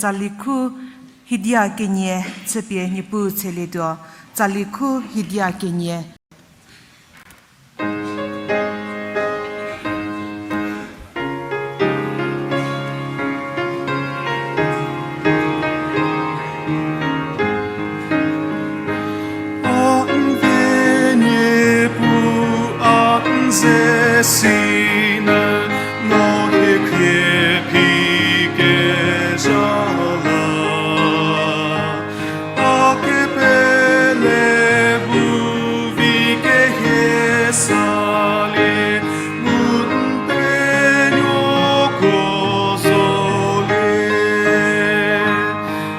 Zaliku hidia kenye tsepe nipu tseledo Zaliku hidia kenye Sine noche che jala a che belle buvi che sale muntegno cosole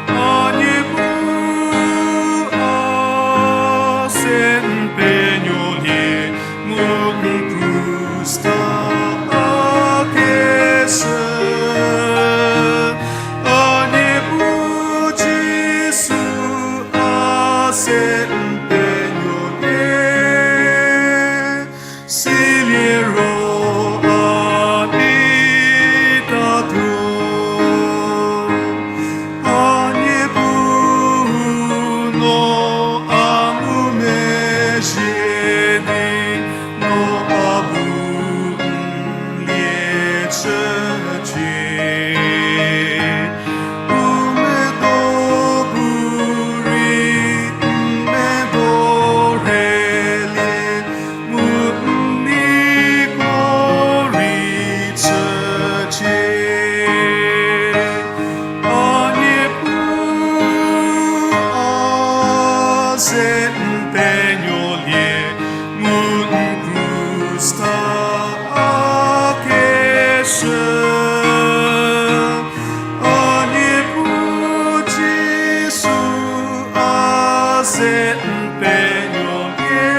ogni bu a sempegno lì Sta a che ogni buci su a sempegno che si lierò a vita ogni buno amume geni no abu Empeño que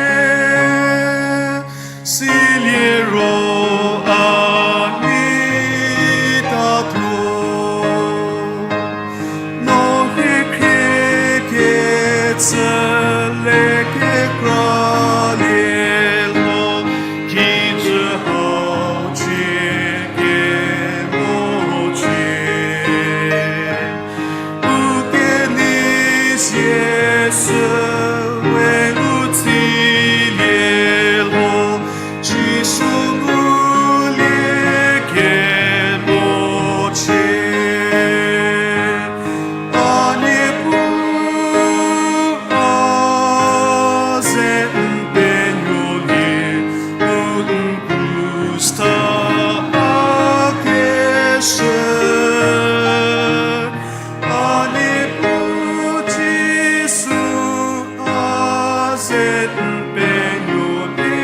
si lierò a vita no che le che cralielo chi ci oggi che moci che ni siese empeño de